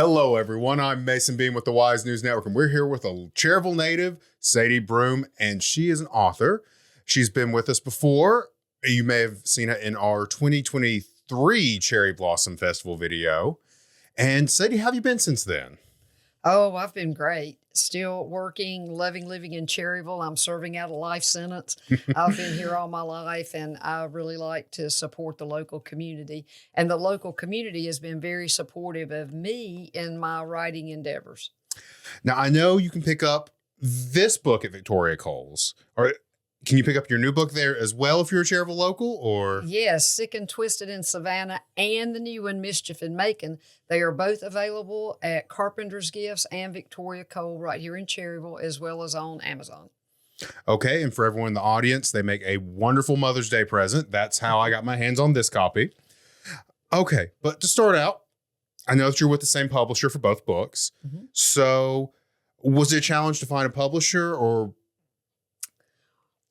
Hello, everyone. I'm Mason Beam with the Wise News Network, and we're here with a Cherryville native, Sadie Broome, and she is an author. She's been with us before. You may have seen her in our 2023 Cherry Blossom Festival video. And Sadie, how have you been since then? Oh, I've been great. Still working, loving living in Cherryville. I'm serving out a life sentence. I've been here all my life, and I really like to support the local community. And the local community has been very supportive of me in my writing endeavors. Now, I know you can pick up this book at Victoria Coles. Or can you pick up your new book there as well if you're a Cherryville local? Or Yes, Sick and Twisted in Savannah and the new one, Mischief in Macon. They are both available at Carpenter's Gifts and Victoria Cole right here in Cherryville, as well as on Amazon. Okay, and for everyone in the audience, they make a wonderful Mother's Day present. That's how I got my hands on this copy. Okay, but to start out, I know that you're with the same publisher for both books. Mm-hmm. So was it a challenge to find a publisher or?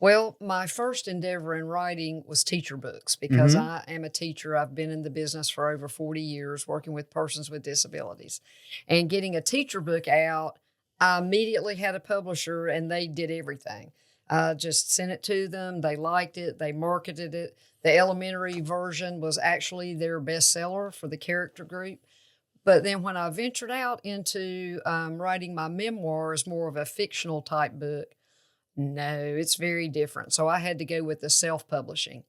Well, my first endeavor in writing was teacher books because I am a teacher. I've been in the business for over 40 years working with persons with disabilities. And getting a teacher book out, I immediately had a publisher and they did everything. I just sent it to them. They liked it. They marketed it. The elementary version was actually their bestseller for the character group. But then when I ventured out into writing my memoirs, more of a fictional type book, no, it's very different. So I had to go with the self-publishing.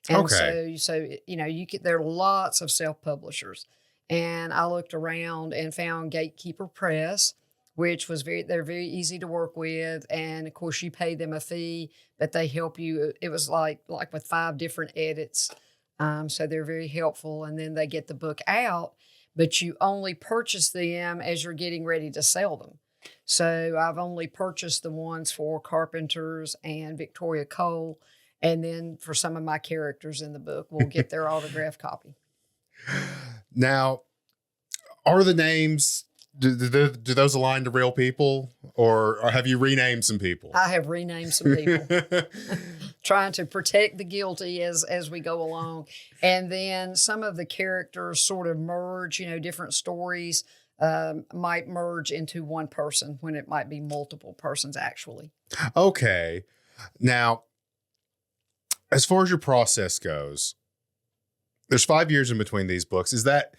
And Okay. so there are lots of self-publishers. And I looked around and found Gatekeeper Press, which was they're very easy to work with. And of course you pay them a fee, but they help you. It was like with 5 different edits. So they're very helpful. And then they get the book out, but you only purchase them as you're getting ready to sell them. So I've only purchased the ones for Carpenters and Victoria Cole. And then for some of my characters in the book, we'll get their autographed copy. Now, are the names, do those align to real people or have you renamed some people? I have renamed some people, trying to protect the guilty as we go along. And then some of the characters sort of merge, different stories might merge into one person when it might be multiple persons actually. Okay. Now, as far as your process goes, there's 5 years in between these books. Is that,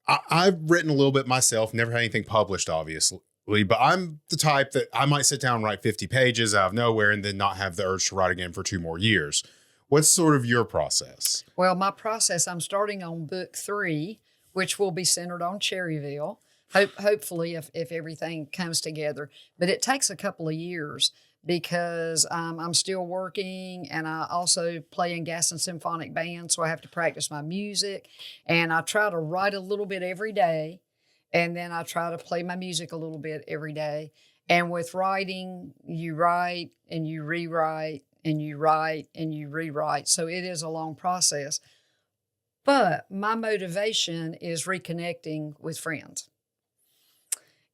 I've written a little bit myself, never had anything published, obviously, but I'm the type that I might sit down and write 50 pages out of nowhere and then not have the urge to write again for 2 more years. What's sort of your process? Well, my process, I'm starting on book 3, which will be centered on Cherryville, hopefully if everything comes together. But it takes a couple of years because I'm still working and I also play in Gaston Symphonic Band, so I have to practice my music. And I try to write a little bit every day, and then I try to play my music a little bit every day. And with writing, you write and you rewrite and you write and you rewrite. So it is a long process. But my motivation is reconnecting with friends.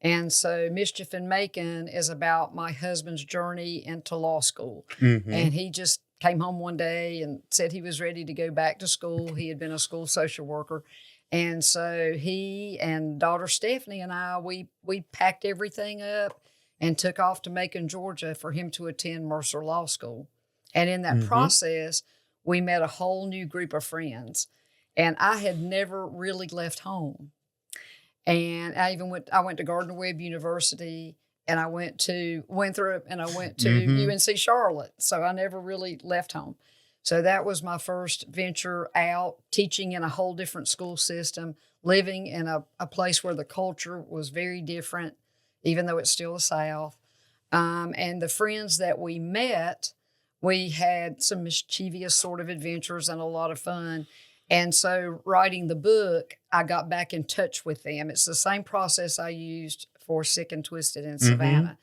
And so Mischief in Macon is about my husband's journey into law school. Mm-hmm. And he just came home one day and said he was ready to go back to school. He had been a school social worker. And so he and daughter Stephanie and I, we packed everything up and took off to Macon, Georgia for him to attend Mercer Law School. And in that process, we met a whole new group of friends. And I had never really left home. And I went to Gardner Webb University, and I went to Winthrop, and I went to UNC Charlotte. So I never really left home. So that was my first venture out, teaching in a whole different school system, living in a place where the culture was very different, even though it's still the South. And the friends that we met, we had some mischievous sort of adventures and a lot of fun. And so writing the book, I got back in touch with them. It's the same process I used for Sick and Twisted in Savannah,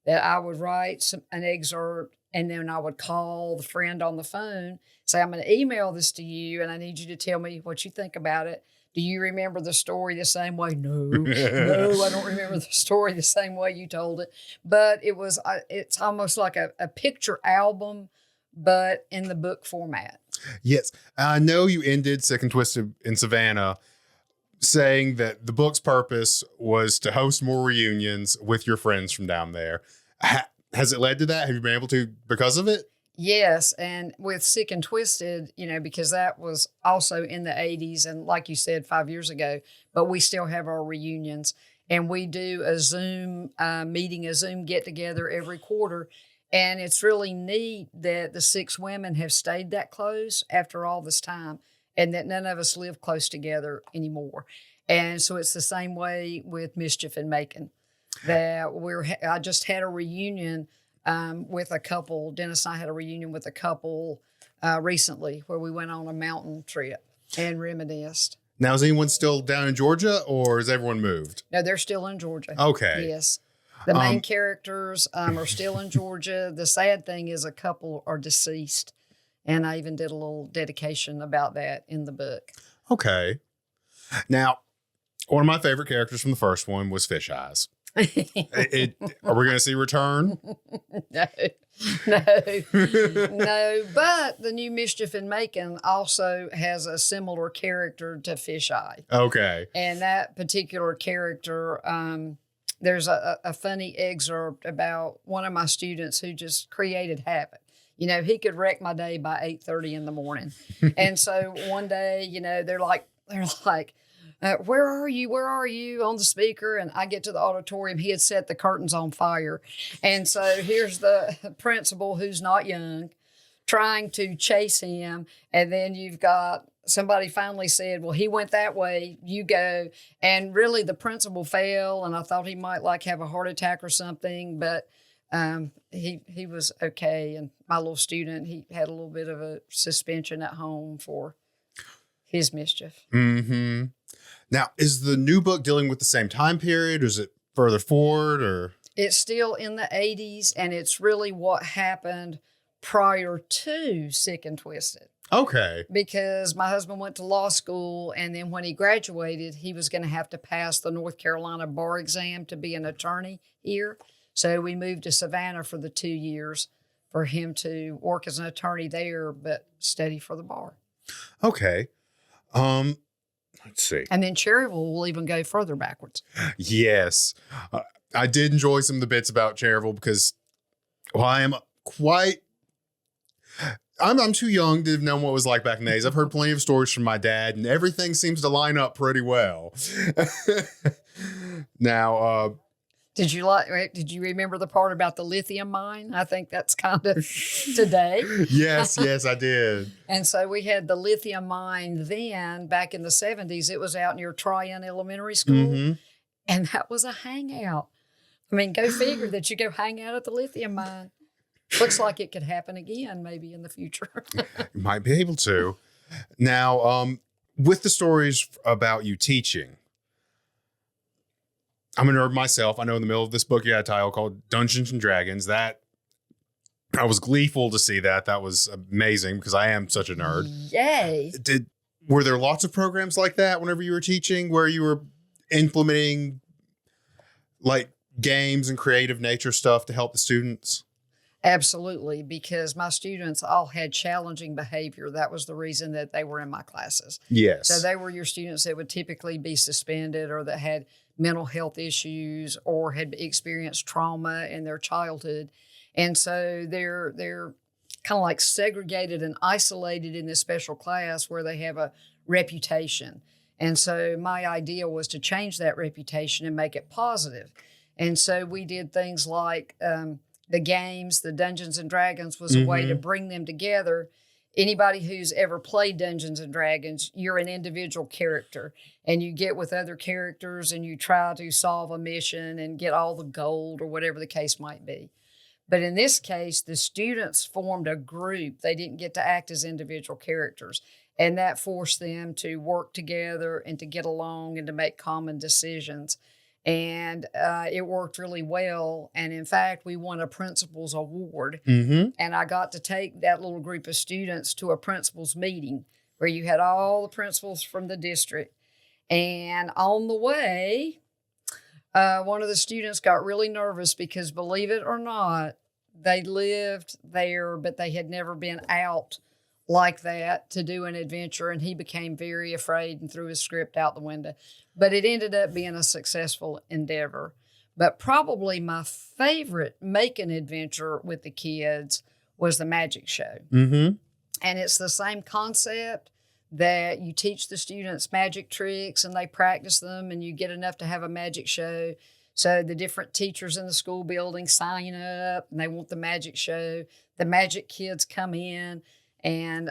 that I would write an excerpt and then I would call the friend on the phone, say, I'm going to email this to you and I need you to tell me what you think about it. Do you remember the story the same way? No, I don't remember the story the same way you told it. But it's almost like a picture album, but in the book format. Yes. I know you ended Sick and Twisted in Savannah saying that the book's purpose was to host more reunions with your friends from down there. Has it led to that? Have you been able to because of it? Yes, and with Sick and Twisted, because that was also in the 80s and like you said, 5 years ago, but we still have our reunions and we do a Zoom meeting, a Zoom get together every quarter. And it's really neat that the 6 women have stayed that close after all this time and that none of us live close together anymore. And so it's the same way with Mischief and Macon, that I just had a reunion with a couple. Dennis and I had a reunion with a couple recently where we went on a mountain trip and reminisced. Now, is anyone still down in Georgia or has everyone moved? No, they're still in Georgia. Okay. Yes. The main characters are still in Georgia. The sad thing is a couple are deceased. And I even did a little dedication about that in the book. Okay. Now, one of my favorite characters from the first one was Fish Eyes. Are we going to see return? No. But the new Mischief in Macon also has a similar character to Fish Eye. Okay. And that particular character, there's a funny excerpt about one of my students who just created havoc. He could wreck my day by 8:30 in the morning. And so one day, they're like, where are you? Where are you on the speaker? And I get to the auditorium. He had set the curtains on fire. And so here's the principal who's not young trying to chase him. And then you've got somebody finally said, well, he went that way, you go. And really the principal fell. And I thought he might have a heart attack or something, but he was okay. And my little student, he had a little bit of a suspension at home for his mischief. Mm-hmm. Now, is the new book dealing with the same time period, or is it further forward, or? It's still in the 80s, and it's really what happened prior to Sick and Twisted. Okay. Because my husband went to law school, and then when he graduated, he was going to have to pass the North Carolina bar exam to be an attorney here. So we moved to Savannah for the 2 years for him to work as an attorney there, but study for the bar. Okay. Let's see. And then Cherryville will even go further backwards. Yes. I did enjoy some of the bits about Cherryville because I'm too young to have known what it was like back in the days. I've heard plenty of stories from my dad, and everything seems to line up pretty well. Now, did you remember the part about the lithium mine? I think that's kind of today. Yes, I did. And so we had the lithium mine then, back in the 70s. It was out near Tryon Elementary School. Mm-hmm. And that was a hangout. I mean, go figure that you go hang out at the lithium mine. Looks like it could happen again, maybe in the future. Might be able to. Now, with the stories about you teaching, I'm a nerd myself. I know in the middle of this book, you had a title called Dungeons and Dragons. That I was gleeful to see that. That was amazing because I am such a nerd. Yay. Were there lots of programs like that whenever you were teaching where you were implementing games and creative nature stuff to help the students? Absolutely, because my students all had challenging behavior. That was the reason that they were in my classes. Yes. So they were your students that would typically be suspended or that had mental health issues or had experienced trauma in their childhood. And so they're kind of like segregated and isolated in this special class where they have a reputation. And so my idea was to change that reputation and make it positive. And so we did things like the games, the Dungeons and Dragons was a way to bring them together. Anybody who's ever played Dungeons and Dragons, you're an individual character and you get with other characters and you try to solve a mission and get all the gold or whatever the case might be. But in this case, the students formed a group. They didn't get to act as individual characters. And that forced them to work together and to get along and to make common decisions. And it worked really well. And in fact, we won a principal's award. Mm-hmm. And I got to take that little group of students to a principal's meeting where you had all the principals from the district. And on the way, one of the students got really nervous because, believe it or not, they lived there, but they had never been out like that to do an adventure, and he became very afraid and threw his script out the window. But it ended up being a successful endeavor. But probably my favorite Macon adventure with the kids was the magic show. Mm-hmm. And it's the same concept that you teach the students magic tricks and they practice them, and you get enough to have a magic show. So the different teachers in the school building sign up and they want the magic show. The magic kids come in, and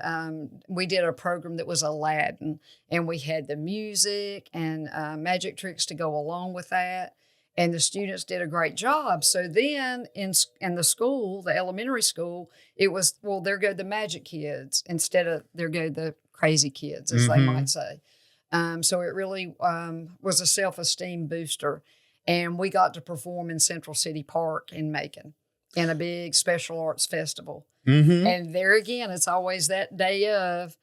we did a program that was Aladdin, and we had the music and magic tricks to go along with that. And the students did a great job. So then in the school, the elementary school, it was, well, there go the magic kids instead of there go the crazy kids, as they might say. So it really was a self-esteem booster. And we got to perform in Central City Park in Macon in a big special arts festival. Mm-hmm. And there again, it's always that day of,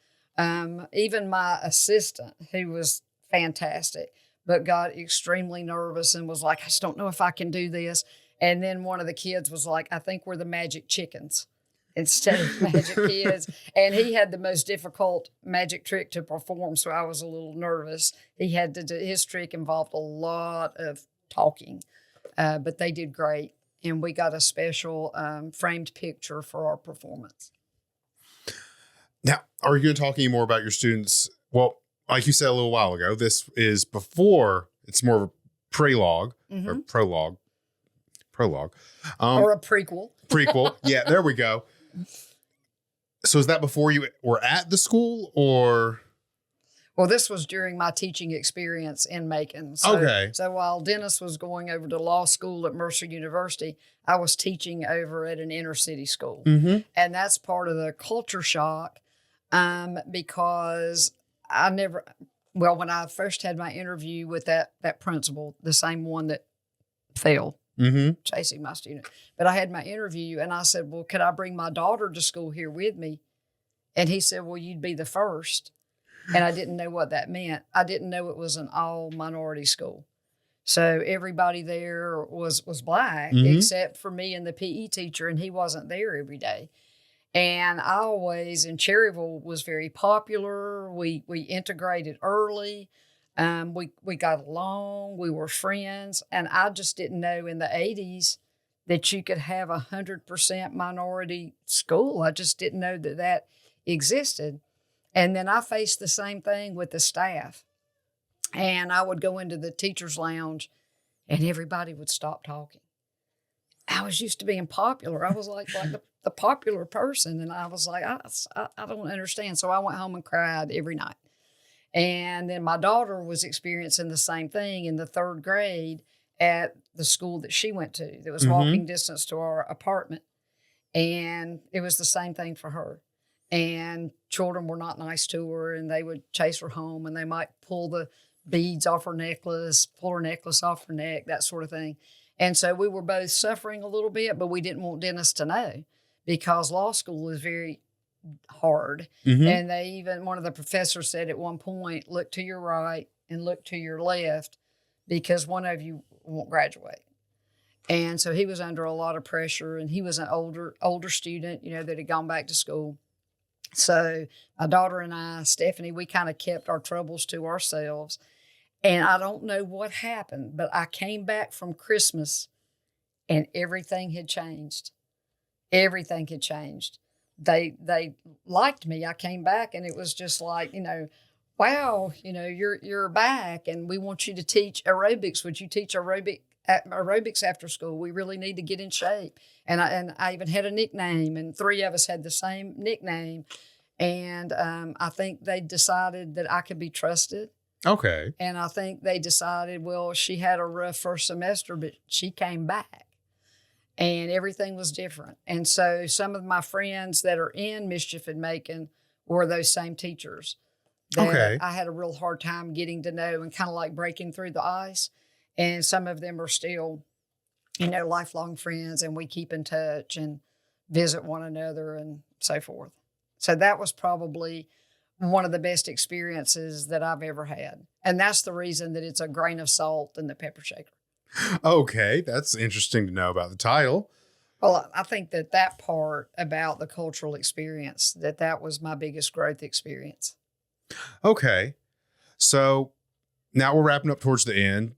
even my assistant, who was fantastic, but got extremely nervous and was like, I just don't know if I can do this. And then one of the kids was like, I think we're the magic chickens instead of magic kids. And he had the most difficult magic trick to perform, so I was a little nervous. He had to do, his trick involved a lot of talking, but they did great. And we got a special framed picture for our performance. Now, are you going to talk any more about your students? Well, like you said a little while ago, this is before, it's more of a prelogue or prologue. Or a prequel. Prequel. Yeah, there we go. So is that before you were at the school, or? Well, this was during my teaching experience in Macon. So, okay. So while Dennis was going over to law school at Mercer University, I was teaching over at an inner city school. Mm-hmm. And that's part of the culture shock, because when I first had my interview with that principal, the same one that failed, chasing my student, but I had my interview and I said, well, could I bring my daughter to school here with me? And he said, well, you'd be the first. And I didn't know what that meant. I didn't know it was an all minority school. So everybody there was black, except for me and the PE teacher, and he wasn't there every day. And I always, in Cherryville, was very popular. We integrated early. We got along. We were friends. And I just didn't know in the 80s that you could have 100% minority school. I just didn't know that existed. And then I faced the same thing with the staff. And I would go into the teacher's lounge and everybody would stop talking. I was used to being popular. I was like the popular person. And I was like, I don't understand. So I went home and cried every night. And then my daughter was experiencing the same thing in the 3rd grade at the school that she went to. That was walking distance to our apartment. And it was the same thing for her. And children were not nice to her, and they would chase her home, and they might pull the beads off her necklace, pull her necklace off her neck, that sort of thing. And so we were both suffering a little bit, but we didn't want Dennis to know, because law school is very hard. And one of the professors said at one point, look to your right and look to your left, because one of you won't graduate. And so he was under a lot of pressure, and he was an older student, that had gone back to school. So my daughter and I, Stephanie, we kind of kept our troubles to ourselves. And I don't know what happened, but I came back from Christmas and everything had changed. Everything had changed. They liked me. I came back and it was just like, wow, you're back and we want you to teach aerobics. Would you teach aerobics after school? We really need to get in shape. And I even had a nickname, and 3 of us had the same nickname. And I think they decided that I could be trusted. Okay. And I think they decided, well, she had a rough first semester, but she came back and everything was different. And so some of my friends that are in Mischief and Macon were those same teachers that I had a real hard time getting to know and kind of like breaking through the ice. And some of them are still, lifelong friends, and we keep in touch and visit one another and so forth. So that was probably one of the best experiences that I've ever had. And that's the reason that it's a grain of salt in the pepper shaker. Okay, that's interesting to know about the title. Well, I think that part about the cultural experience, that was my biggest growth experience. Okay. So now we're wrapping up towards the end.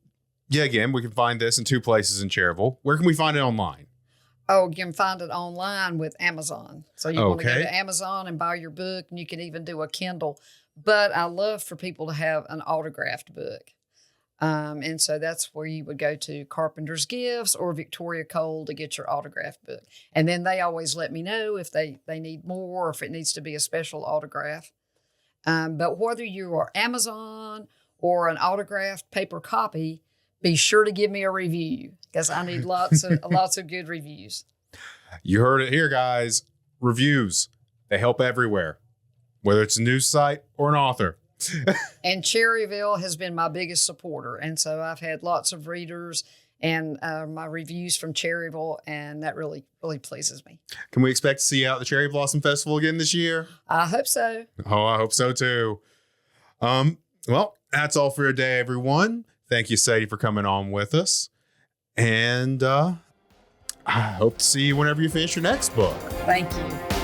Yeah, again, we can find this in 2 places in Cherryville. Where can we find it online? Oh, you can find it online with Amazon. So you want to go Okay. to Amazon and buy your book, and you can even do a Kindle. But I love for people to have an autographed book. And so that's where you would go to Carpenter's Gifts or Victoria Cole to get your autographed book. And then they always let me know if they need more or if it needs to be a special autograph. But whether you are Amazon or an autographed paper copy, be sure to give me a review because I need lots of good reviews. You heard it here, guys. Reviews, they help everywhere, whether it's a news site or an author. And Cherryville has been my biggest supporter. And so I've had lots of readers and my reviews from Cherryville, and that really, really pleases me. Can we expect to see you out at the Cherry Blossom Festival again this year? I hope so. Oh, I hope so too. Well, that's all for today, everyone. Thank you, Sadie, for coming on with us. And I hope to see you whenever you finish your next book. Thank you.